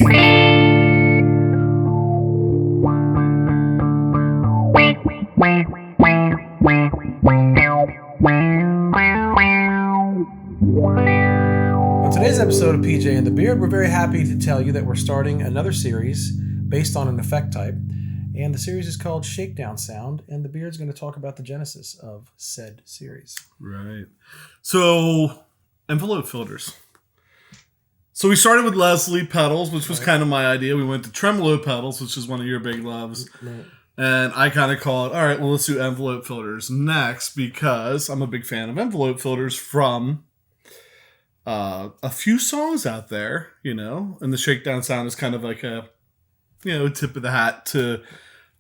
On today's episode of PJ and the Beard, we're very happy to tell you that we're starting another series based on an effect type, and the series is called Shakedown Sound, and the Beard's going to talk about the genesis of said series. Right. So, envelope filters. So we started with Leslie pedals, which was kind of my idea. We went to tremolo pedals, which is one of your big loves. Right. And I kind of call it, all right, well, let's do envelope filters next, because I'm a big fan of envelope filters from a few songs out there, you know, and the Shakedown Sound is kind of like a, you know, tip of the hat to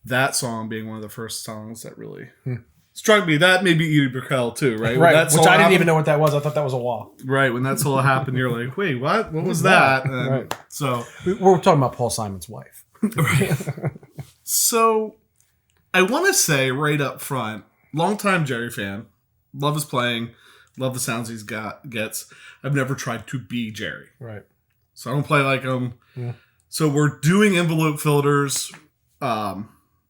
that song being one of the first songs that really struck me. That maybe Edie Brickell too, right? Right, which I didn't even know what that was. I thought that was a wah. Right, when that solo happened, you're like, wait, what? What was that? And right. So we're talking about Paul Simon's wife. Right. So I want to say right up front, longtime Jerry fan, love his playing, love the sounds gets. I've never tried to be Jerry. Right. So I don't play like him. Yeah. So we're doing envelope filters. But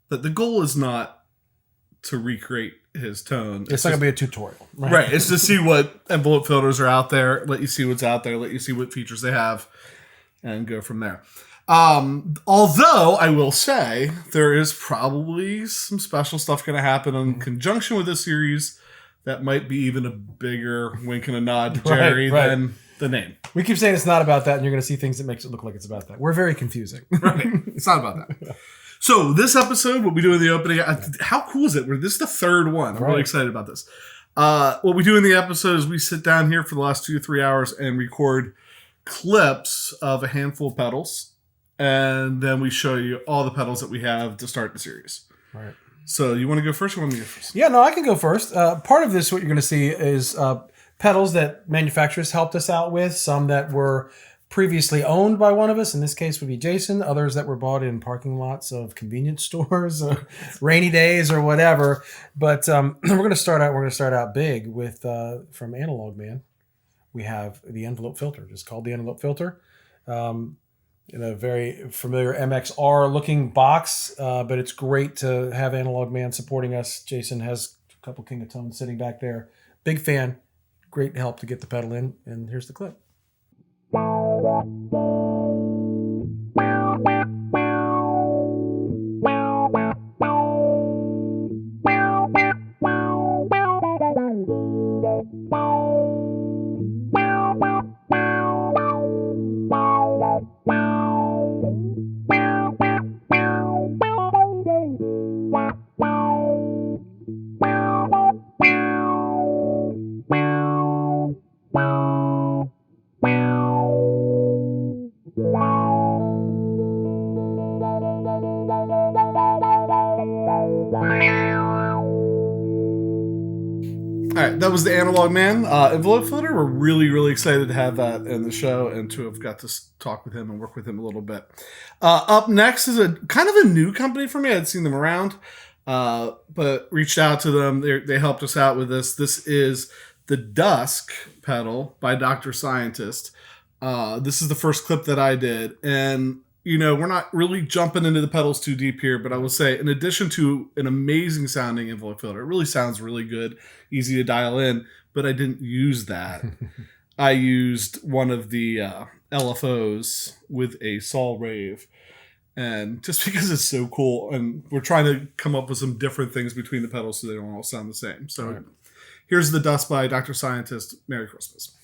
the goal is not to recreate his tone. It's not going to be a tutorial. Right. It's to see what envelope filters are out there, let you see what's out there, let you see what features they have, and go from there. Although I will say there is probably some special stuff going to happen in conjunction with this series that might be even a bigger wink and a nod to Jerry than the name. We keep saying it's not about that, and you're going to see things that makes it look like it's about that. We're very confusing. Right. It's not about that. So this episode, what we do in the opening, how cool is it? This is the third one. I'm really excited about this. What we do in the episode is we sit down here for the last 2 to 3 hours and record clips of a handful of pedals. And then we show you all the pedals that we have to start the series. Right. So you want to go first or want me to go first? Yeah, no, I can go first. Part of this, what you're going to see is pedals that manufacturers helped us out with. Some that were previously owned by one of us. In this case would be Jason. Others that were bought in parking lots of convenience stores, rainy days or whatever. But we're going to start out big with from Analog Man. We have the envelope filter. It's called the envelope filter. In a very familiar MXR looking box, but it's great to have Analog Man supporting us. Jason has a couple King of Tones sitting back there. Big fan. Great help to get the pedal in. And here's the clip. That was the Analog Man envelope filter. We're really, really excited to have that in the show and to have got to talk with him and work with him a little bit. Up next is a kind of a new company for me. I'd seen them around, but reached out to them. They helped us out with this. This is the Dusk pedal by Dr. Scientist. This is the first clip that I did. And, you know, we're not really jumping into the pedals too deep here, but I will say, in addition to an amazing sounding envelope filter, it really sounds really good, easy to dial in, but I didn't use that. I used one of the LFOs with a Saw Rave. And just because it's so cool, and we're trying to come up with some different things between the pedals so they don't all sound the same. So here's the Dusk by Dr. Scientist. Merry Christmas.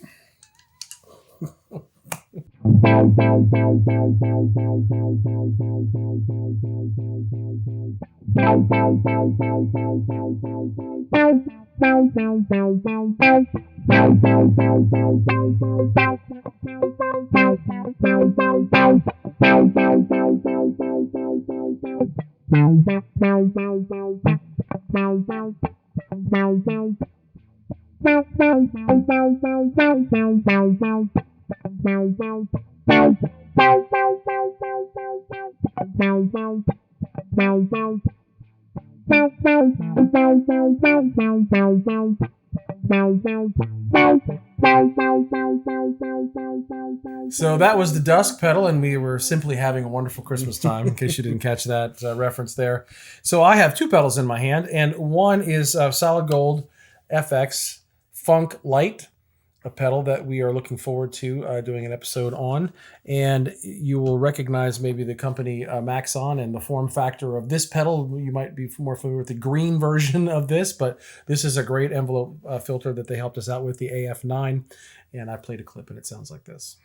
So that was the Dusk pedal, and we were simply having a wonderful Christmas time, in case you didn't catch that reference there. So I have two pedals in my hand, and one is Solid Gold FX Funk-Lite, a pedal that we are looking forward to doing an episode on. And you will recognize maybe the company Maxon and the form factor of this pedal. You might be more familiar with the green version of this, but this is a great envelope filter that they helped us out with, the AF-9. And I played a clip, and it sounds like this.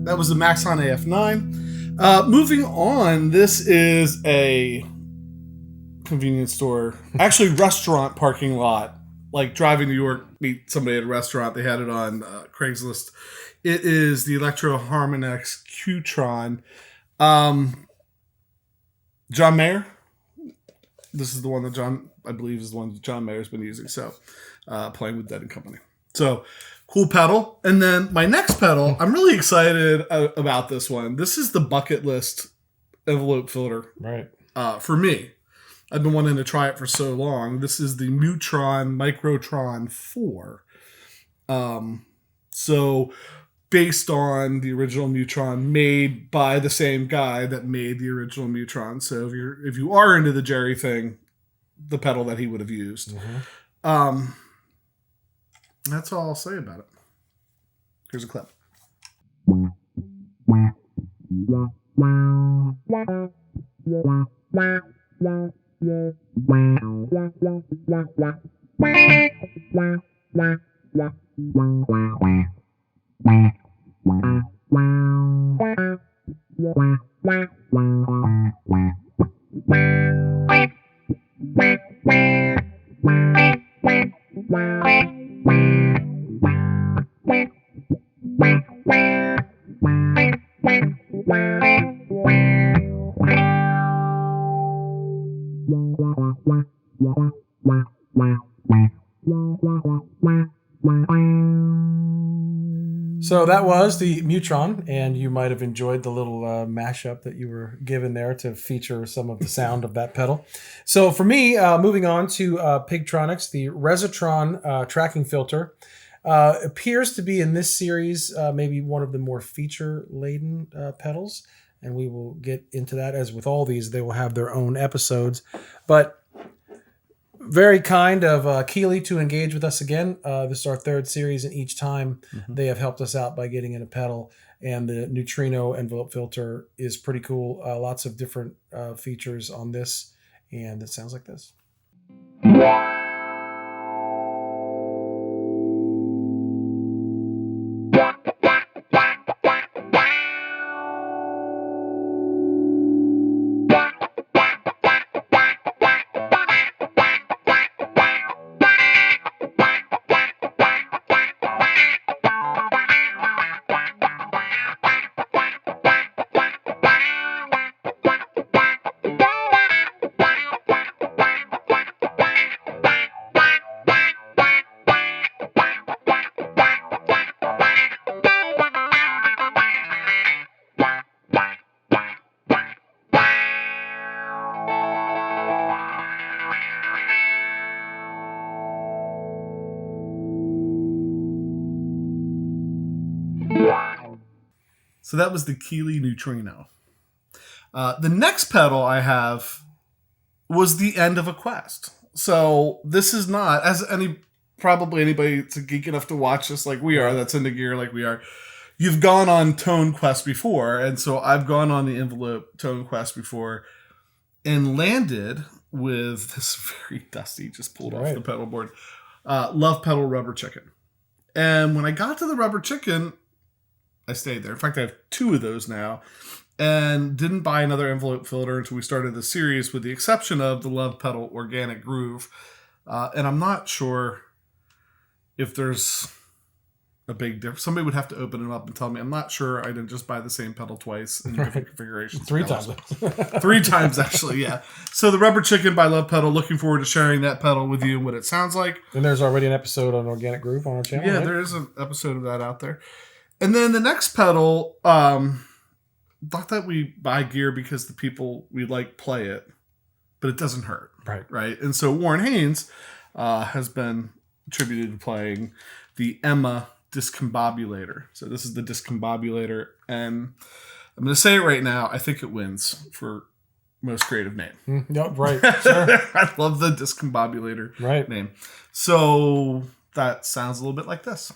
That was the Maxon AF-9. Moving on, this is a convenience store, actually restaurant parking lot. Like driving to York, meet somebody at a restaurant. They had it on Craigslist. It is the Electro Harmonix Q-Tron. John Mayer. This is the one that I believe is the one that John Mayer's been using. So playing with Dead & Company. So cool pedal. And then my next pedal, I'm really excited about this one. This is the bucket list envelope filter. Right. For me. I've been wanting to try it for so long. This is the Mu-Tron Micro-Tron IV. So based on the original Mu-Tron, made by the same guy that made the original Mu-Tron. So if you are into the Jerry thing, the pedal that he would have used. Mm-hmm. That's all I'll say about it. Here's a clip. So that was the Mu-Tron, and you might have enjoyed the little mashup that you were given there to feature some of the sound of that pedal. So for me, moving on to Pigtronics, the Resotron tracking filter appears to be in this series maybe one of the more feature-laden pedals, and we will get into that. As with all these, they will have their own episodes. But very kind of Keeley to engage with us again. This is our third series, and each time they have helped us out by getting in a pedal. And the Neutrino envelope filter is pretty cool. Lots of different features on this, and it sounds like this. So that was the Keeley Neutrino. The next pedal I have was the end of a quest. So this is not, as probably anybody that's a geek enough to watch this like we are, that's into gear like we are, you've gone on tone quest before. And so I've gone on the envelope tone quest before and landed with this very dusty, just pulled off the pedal board, Love Pedal Rubber Chicken. And when I got to the Rubber Chicken, I stayed there. In fact, I have 2 of those now. And didn't buy another envelope filter until we started the series, with the exception of the Love Pedal Organic Groove. And I'm not sure if there's a big difference. Somebody would have to open it up and tell me. I'm not sure I didn't just buy the same pedal twice in different configurations. 3 times. 3 times, actually, yeah. So the Rubber Chicken by Love Pedal, looking forward to sharing that pedal with you and what it sounds like. And there's already an episode on Organic Groove on our channel. Yeah, right? there is an episode of that out there. And then the next pedal, thought that we buy gear because the people we like play it, but it doesn't hurt. Right. And so Warren Haynes has been attributed to playing the Emma Discumbobulator. So this is the Discumbobulator, and I'm going to say it right now. I think it wins for most creative name. Yep, right. Sure. I love the Discumbobulator name. So that sounds a little bit like this.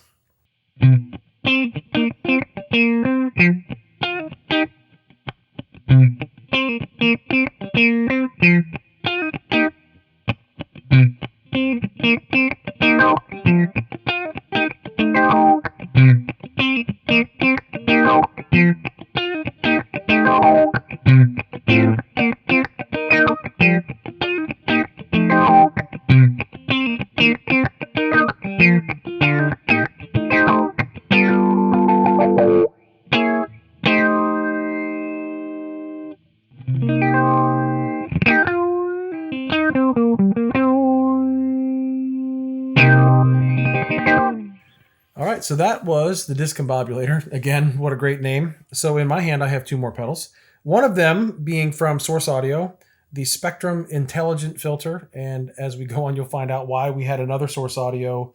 So that was the Discumbobulator. Again, what a great name. So in my hand, I have 2 more pedals. One of them being from Source Audio, the Spectrum Intelligent Filter. And as we go on, you'll find out why we had another Source Audio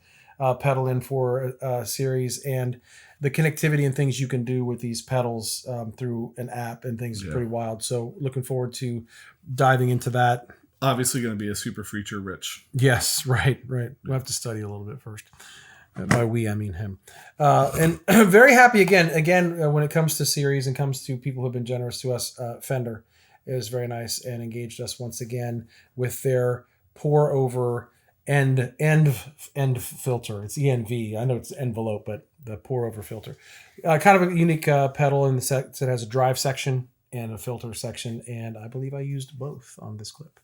pedal in for a series, and the connectivity and things you can do with these pedals through an app and things are pretty wild. So looking forward to diving into that. Obviously going to be a super feature rich. Yes, right. We'll have to study a little bit first. By we, I mean him. And very happy again, when it comes to series and comes to people who have been generous to us. Fender is very nice and engaged us once again with their pour over end filter. It's ENV. I know it's envelope, but the pour over filter. Kind of a unique pedal in the set that has a drive section and a filter section. And I believe I used both on this clip.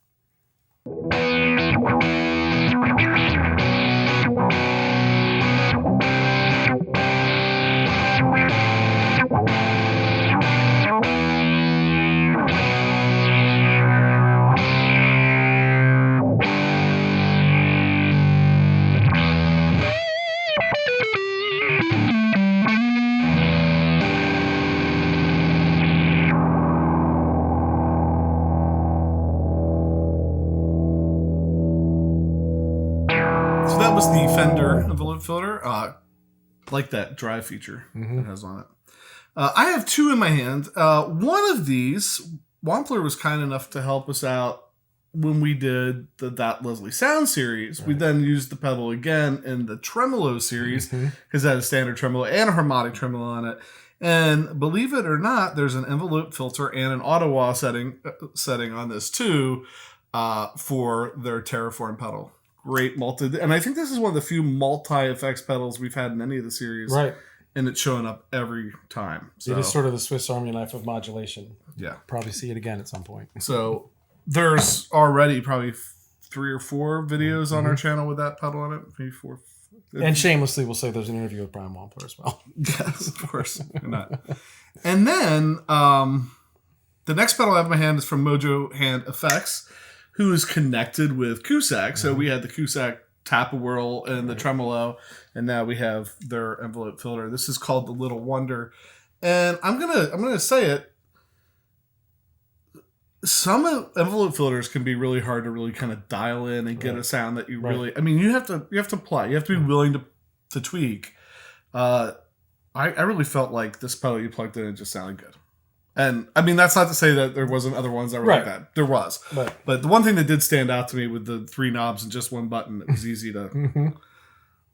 So that was the Fender envelope filter. Like that drive feature it has on it. I have 2 in my hand. One of these, Wampler was kind enough to help us out when we did the That Leslie Sound series. Right. We then used the pedal again in the Tremolo series because it had a standard tremolo and a harmonic tremolo on it. And believe it or not, there's an envelope filter and an auto wah setting on this too for their Terraform pedal. Great and I think this is one of the few multi-effects pedals we've had in any of the series. Right. And it's showing up every time. So, it is sort of the Swiss Army knife of modulation. Yeah. Probably see it again at some point. So there's already probably 3 or 4 videos on our channel with that pedal on it. Maybe 4. And shamelessly, we'll say there's an interview with Brian Wampler as well. Yes, of course. Not. And then the next pedal I have in my hand is from Mojo Hand Effects, who is connected with Cusack. So we had the Cusack tap-a-whirl and the tremolo, and now we have their envelope filter. This is called the Little Wonder. And I'm gonna say it. Some envelope filters can be really hard to really kind of dial in and get a sound that you really. I mean, you have to play. You have to be willing to tweak. I really felt like this pedal you plugged in, it just sounded good. And I mean, that's not to say that there wasn't other ones that were like that. There was. But the one thing that did stand out to me with the 3 knobs and just 1 button, it was easy to.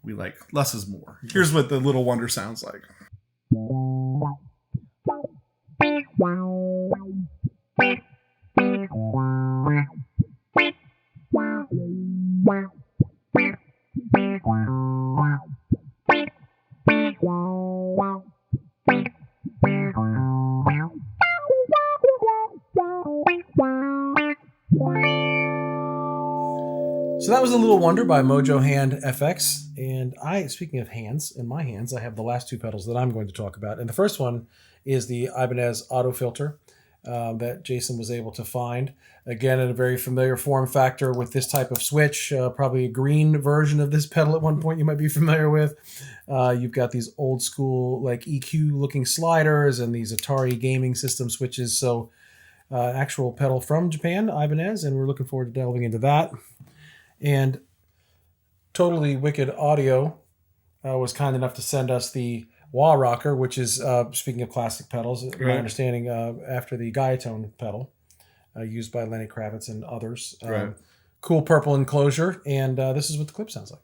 We like less is more. Here's what the Little Wonder sounds like. So that was a Little Wonder by Mojo Hand FX. And speaking of hands, in my hands, I have the last two pedals that I'm going to talk about. And the first one is the Ibanez Auto Filter that Jason was able to find. Again, in a very familiar form factor with this type of switch, probably a green version of this pedal at one point you might be familiar with. You've got these old school like EQ looking sliders and these Atari gaming system switches. So actual pedal from Japan, Ibanez, and we're looking forward to delving into that. And Totally Wicked Audio was kind enough to send us the Wah Rocker, which is, speaking of classic pedals, my understanding, after the Guyatone pedal, used by Lenny Kravitz and others. Cool purple enclosure, and this is what the clip sounds like.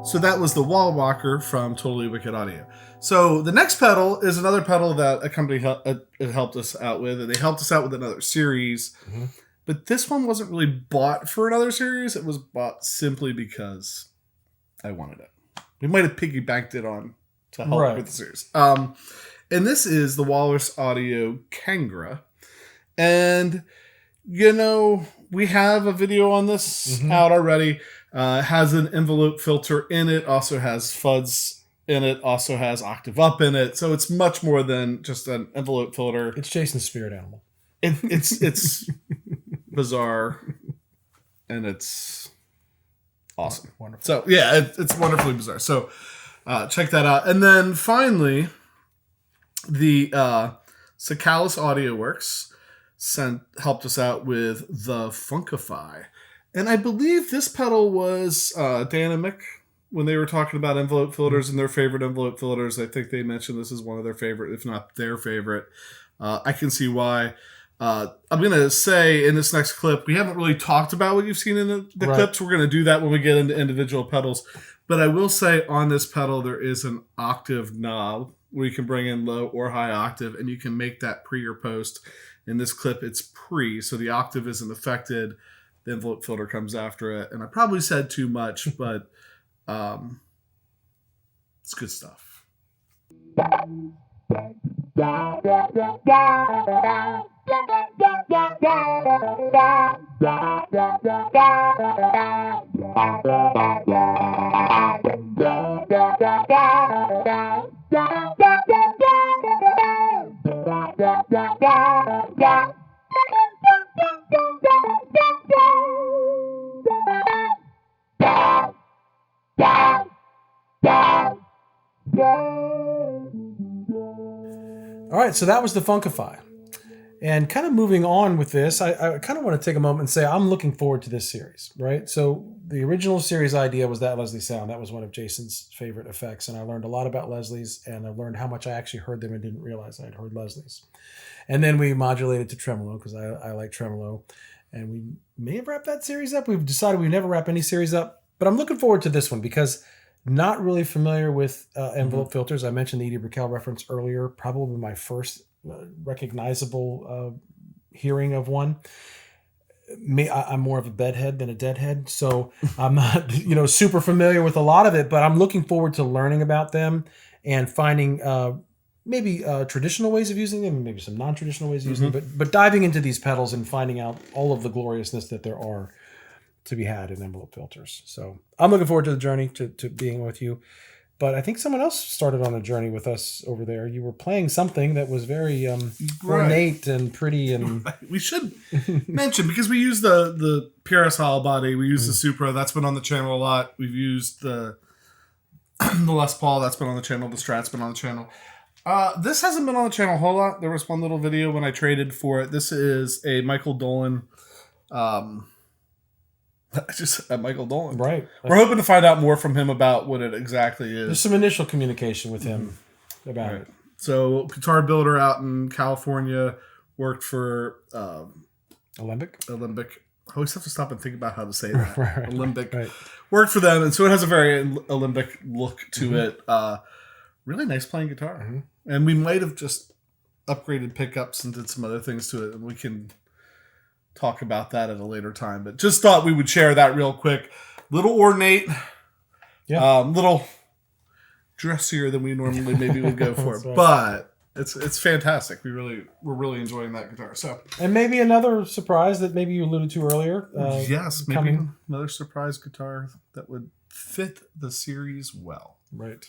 So that was the Wah Rocker from Totally Wicked Audio. So the next pedal is another pedal that a company helped us out with, and they helped us out with another series. Mm-hmm. But this one wasn't really bought for another series. It was bought simply because I wanted it. We might have piggybacked it on to help with the series. And this is the Walrus Audio Kangra. And, you know, we have a video on this out already. Has an envelope filter in it, also has FUDs in it, also has octave up in it. So it's much more than just an envelope filter. It's Jason's spirit animal. It's bizarre, and it's awesome. Wonderful. So yeah, it's wonderfully bizarre. So check that out. And then finally, the Tsakalis Audio Works helped us out with the Funk-Ify. And I believe this pedal was Dan and Mick, when they were talking about envelope filters and their favorite envelope filters. I think they mentioned this as one of their favorite, if not their favorite. I can see why. I'm going to say in this next clip, we haven't really talked about what you've seen in the clips. We're going to do that when we get into individual pedals. But I will say on this pedal, there is an octave knob where you can bring in low or high octave, and you can make that pre or post. In this clip, it's pre, so the octave isn't affected. The envelope filter comes after it. And I probably said too much, but it's good stuff. All right, so that was the Funk-Ify. And kind of moving on with this, I kind of want to take a moment and say I'm looking forward to this series, right? So the original series idea was that Leslie sound. That was one of Jason's favorite effects, and I learned a lot about Leslie's, and I learned how much I actually heard them and didn't realize I'd heard Leslie's. And then we modulated to tremolo because I like tremolo, and we may have wrapped that series up. We've decided we never wrap any series up, but I'm looking forward to this one because not really familiar with envelope filters. I mentioned the Edie Brickell reference earlier, probably my first recognizable hearing of one. I'm more of a bedhead than a deadhead, so I'm not super familiar with a lot of it, but I'm looking forward to learning about them and finding maybe traditional ways of using them, maybe some non-traditional ways of using them, but diving into these pedals and finding out all of the gloriousness that there are to be had in envelope filters. So I'm looking forward to the journey, to being with you. But I think someone else started on a journey with us over there. You were playing something that was very ornate and pretty. And we should mention, because we use the PRS hollow body, we use the Supra, that's been on the channel a lot. We've used the Les Paul, that's been on the channel. The Strat's been on the channel. This hasn't been on the channel a whole lot. There was one little video when I traded for it. This is a Michael Dolan Just at Michael Dolan. Right. We're hoping to find out more from him about what it exactly is. There's some initial communication with him about it. So, guitar builder out in California, worked for Alembic. I always have to stop and think about how to say that. Right. Alembic. Right. Worked for them, and so it has a very Alembic look to it. Really nice playing guitar. And we might have just upgraded pickups and did some other things to it, and we can talk about that at a later time. But just thought we would share that real quick. Little ornate. Yeah. Little dressier than we normally maybe would go for. Right. But it's fantastic. We're really enjoying that guitar. So, and maybe another surprise that maybe you alluded to earlier. yes, maybe coming. another surprise guitar that would fit the series well. Right.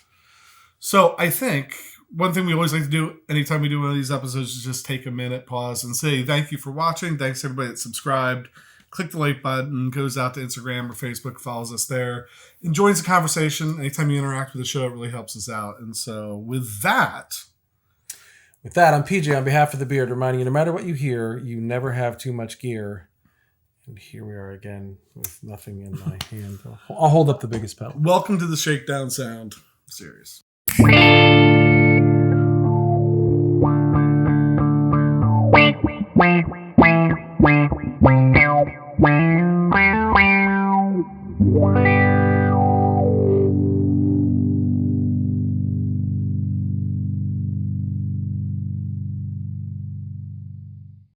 So I think one thing we always like to do anytime we do one of these episodes is just take a minute, pause, and say thank you for watching. Thanks to everybody that subscribed. Click the like button, goes out to Instagram or Facebook, follows us there, and joins the conversation. Anytime you interact with the show, it really helps us out. And so with that, I'm PJ on behalf of the Beard, reminding you no matter what you hear, you never have too much gear. And here we are again with nothing in my hand. I'll hold up the biggest pedal. welcome to the Shakedown Sound series. Wow.